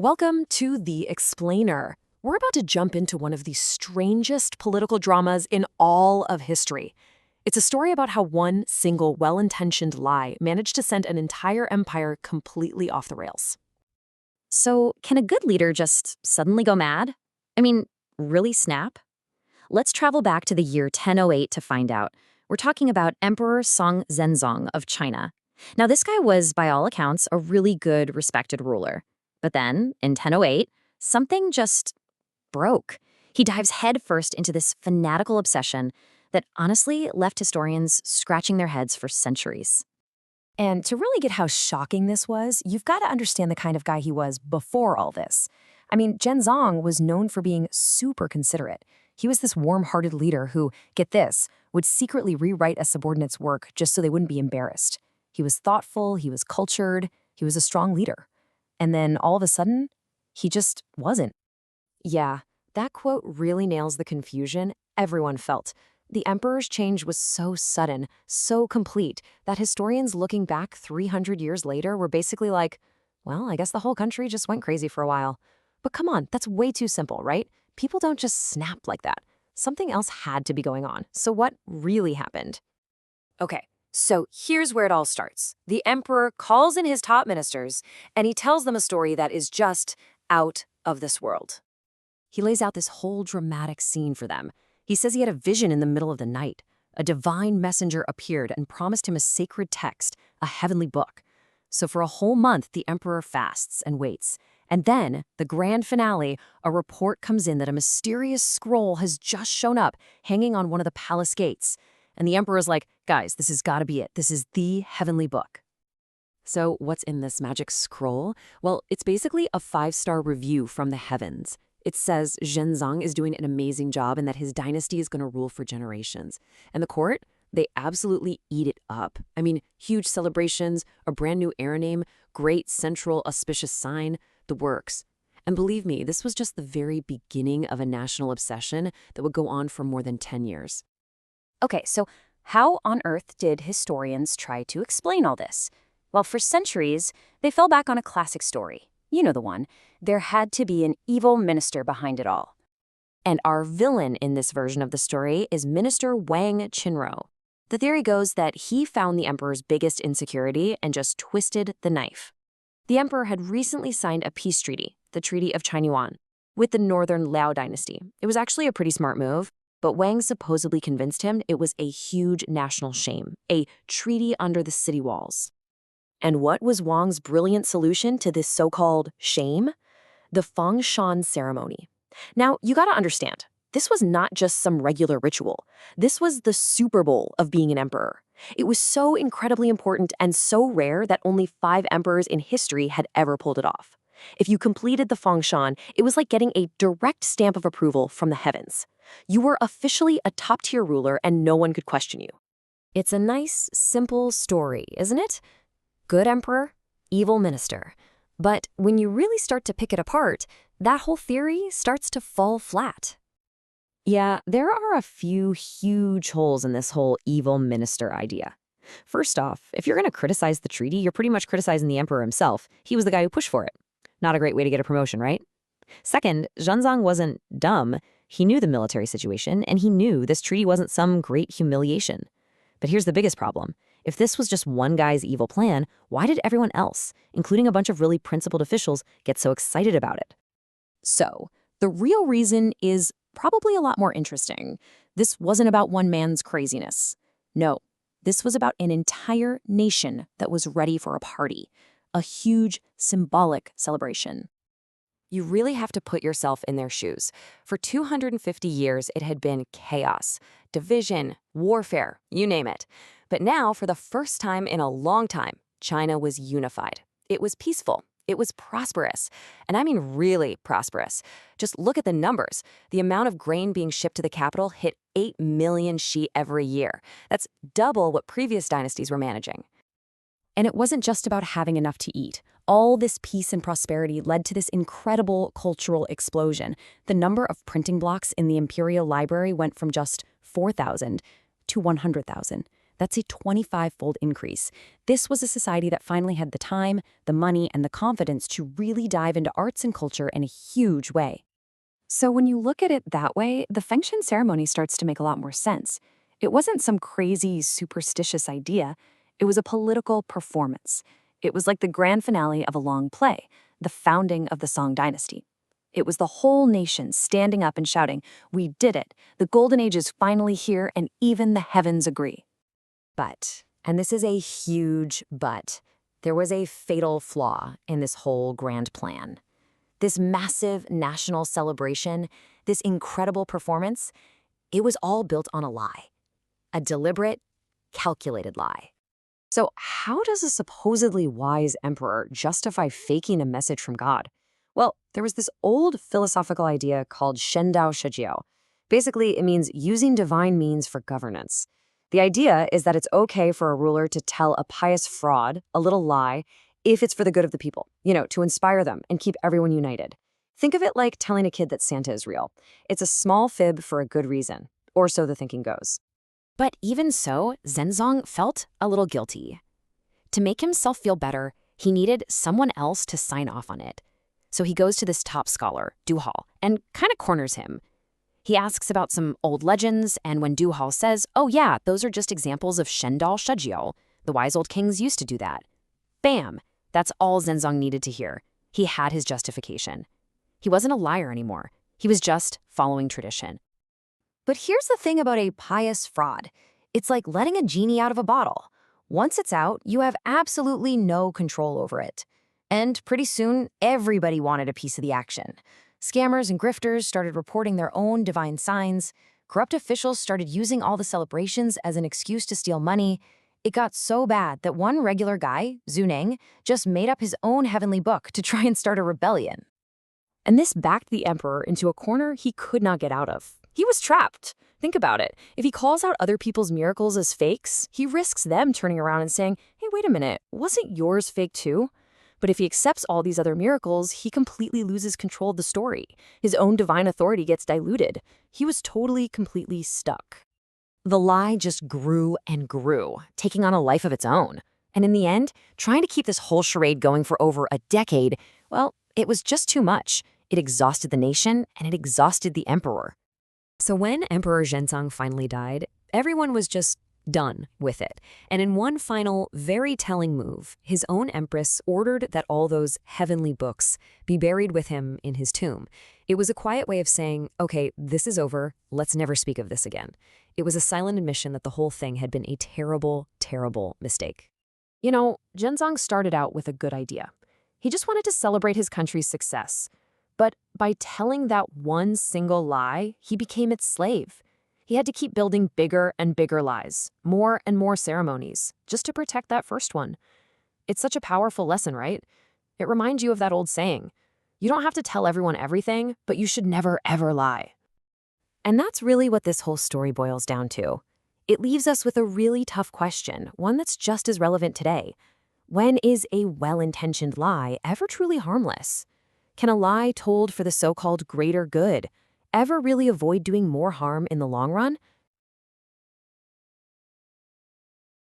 Welcome to The Explainer. We're about to jump into one of the strangest political dramas in all of history. It's a story about how one single well-intentioned lie managed to send an entire empire completely off the rails. So, can a good leader just suddenly go mad? I mean, really snap? Let's travel back to the year 1008 to find out. We're talking about Emperor Song Zhenzong of China. Now, this guy was, by all accounts, a really good, respected ruler. But then, in 1008, something just broke. He dives headfirst into this fanatical obsession that honestly left historians scratching their heads for centuries. And to really get how shocking this was, you've got to understand the kind of guy he was before all this. I mean, Zhenzong was known for being super considerate. He was this warm-hearted leader who, get this, would secretly rewrite a subordinate's work just so they wouldn't be embarrassed. He was thoughtful, he was cultured, he was a strong leader. And then all of a sudden, he just wasn't. Yeah, that quote really nails the confusion everyone felt. The emperor's change was so sudden, so complete, that historians looking back 300 years later were basically like, well, I guess the whole country just went crazy for a while. But come on, that's way too simple, right? People don't just snap like that. Something else had to be going on. So what really happened? Okay, so here's where it all starts. The emperor calls in his top ministers, and he tells them a story that is just out of this world. He lays out this whole dramatic scene for them. He says he had a vision in the middle of the night. A divine messenger appeared and promised him a sacred text, a heavenly book. So for a whole month, the emperor fasts and waits. And then, the grand finale, a report comes in that a mysterious scroll has just shown up, hanging on one of the palace gates. And the emperor's like, guys, this has got to be it. This is the heavenly book. So what's in this magic scroll? Well, it's basically a 5-star review from the heavens. It says Zhenzong is doing an amazing job and that his dynasty is going to rule for generations. And the court, they absolutely eat it up. I mean, huge celebrations, a brand new era name, great central auspicious sign, the works. And believe me, this was just the very beginning of a national obsession that would go on for more than 10 years. Okay, so how on earth did historians try to explain all this? Well, for centuries, they fell back on a classic story. You know the one. There had to be an evil minister behind it all. And our villain in this version of the story is Minister Wang Qinro. The theory goes that he found the emperor's biggest insecurity and just twisted the knife. The emperor had recently signed a peace treaty, the Treaty of Chanyuan, with the northern Liao dynasty. It was actually a pretty smart move, but Wang supposedly convinced him it was a huge national shame, a treaty under the city walls. And what was Wang's brilliant solution to this so-called shame? The Fengshan ceremony. Now, you gotta understand, this was not just some regular ritual. This was the Super Bowl of being an emperor. It was so incredibly important and so rare that only 5 emperors in history had ever pulled it off. If you completed the Fengshan, it was like getting a direct stamp of approval from the heavens. You were officially a top-tier ruler and no one could question you. It's a nice, simple story, isn't it? Good emperor, evil minister. But when you really start to pick it apart, that whole theory starts to fall flat. Yeah, there are a few huge holes in this whole evil minister idea. First off, if you're going to criticize the treaty, you're pretty much criticizing the emperor himself. He was the guy who pushed for it. Not a great way to get a promotion, right? Second, Zhenzong wasn't dumb. He knew the military situation, and he knew this treaty wasn't some great humiliation. But here's the biggest problem. If this was just one guy's evil plan, why did everyone else, including a bunch of really principled officials, get so excited about it? So, the real reason is probably a lot more interesting. This wasn't about one man's craziness. No, this was about an entire nation that was ready for a party, a huge symbolic celebration. You really have to put yourself in their shoes. For 250 years, it had been chaos, division, warfare, you name it. But now, for the first time in a long time, China was unified. It was peaceful. It was prosperous. And I mean really prosperous. Just look at the numbers. The amount of grain being shipped to the capital hit 8 million shi every year. That's double what previous dynasties were managing. And it wasn't just about having enough to eat. All this peace and prosperity led to this incredible cultural explosion. The number of printing blocks in the Imperial Library went from just 4,000 to 100,000. That's a 25-fold increase. This was a society that finally had the time, the money, and the confidence to really dive into arts and culture in a huge way. So when you look at it that way, the Fengshen ceremony starts to make a lot more sense. It wasn't some crazy, superstitious idea. It was a political performance. It was like the grand finale of a long play, the founding of the Song dynasty. It was the whole nation standing up and shouting, "We did it! The Golden Age is finally here, and even the heavens agree." But, and this is a huge but, there was a fatal flaw in this whole grand plan. This massive national celebration, this incredible performance, it was all built on a lie. A deliberate, calculated lie. So how does a supposedly wise emperor justify faking a message from God? Well, there was this old philosophical idea called Shendao Shijiao. Basically, it means using divine means for governance. The idea is that it's okay for a ruler to tell a pious fraud, a little lie, if it's for the good of the people, to inspire them and keep everyone united. Think of it like telling a kid that Santa is real. It's a small fib for a good reason, or so the thinking goes. But even so, Zhenzong felt a little guilty. To make himself feel better, he needed someone else to sign off on it. So he goes to this top scholar, Du Hao, and kind of corners him. He asks about some old legends, and when Du Hao says, "Oh yeah, those are just examples of Shendao Shijiao, the wise old kings used to do that." Bam! That's all Zhenzong needed to hear. He had his justification. He wasn't a liar anymore. He was just following tradition. But here's the thing about a pious fraud. It's like letting a genie out of a bottle. Once it's out, you have absolutely no control over it. And pretty soon, everybody wanted a piece of the action. Scammers and grifters started reporting their own divine signs. Corrupt officials started using all the celebrations as an excuse to steal money. It got so bad that one regular guy, Zhu Neng, just made up his own heavenly book to try and start a rebellion. And this backed the emperor into a corner he could not get out of. He was trapped. Think about it. If he calls out other people's miracles as fakes, he risks them turning around and saying, "Hey, wait a minute, wasn't yours fake too?" But if he accepts all these other miracles, he completely loses control of the story. His own divine authority gets diluted. He was totally, completely stuck. The lie just grew and grew, taking on a life of its own. And in the end, trying to keep this whole charade going for over a decade, well, it was just too much. It exhausted the nation, and it exhausted the emperor. So when Emperor Zhenzong finally died, everyone was just done with it. And in one final, very telling move, his own empress ordered that all those heavenly books be buried with him in his tomb. It was a quiet way of saying, okay, this is over, let's never speak of this again. It was a silent admission that the whole thing had been a terrible, terrible mistake. Zhenzong started out with a good idea. He just wanted to celebrate his country's success. But by telling that one single lie, he became its slave. He had to keep building bigger and bigger lies, more and more ceremonies, just to protect that first one. It's such a powerful lesson, right? It reminds you of that old saying, you don't have to tell everyone everything, but you should never, ever lie. And that's really what this whole story boils down to. It leaves us with a really tough question, one that's just as relevant today. When is a well-intentioned lie ever truly harmless? Can a lie told for the so-called greater good ever really avoid doing more harm in the long run?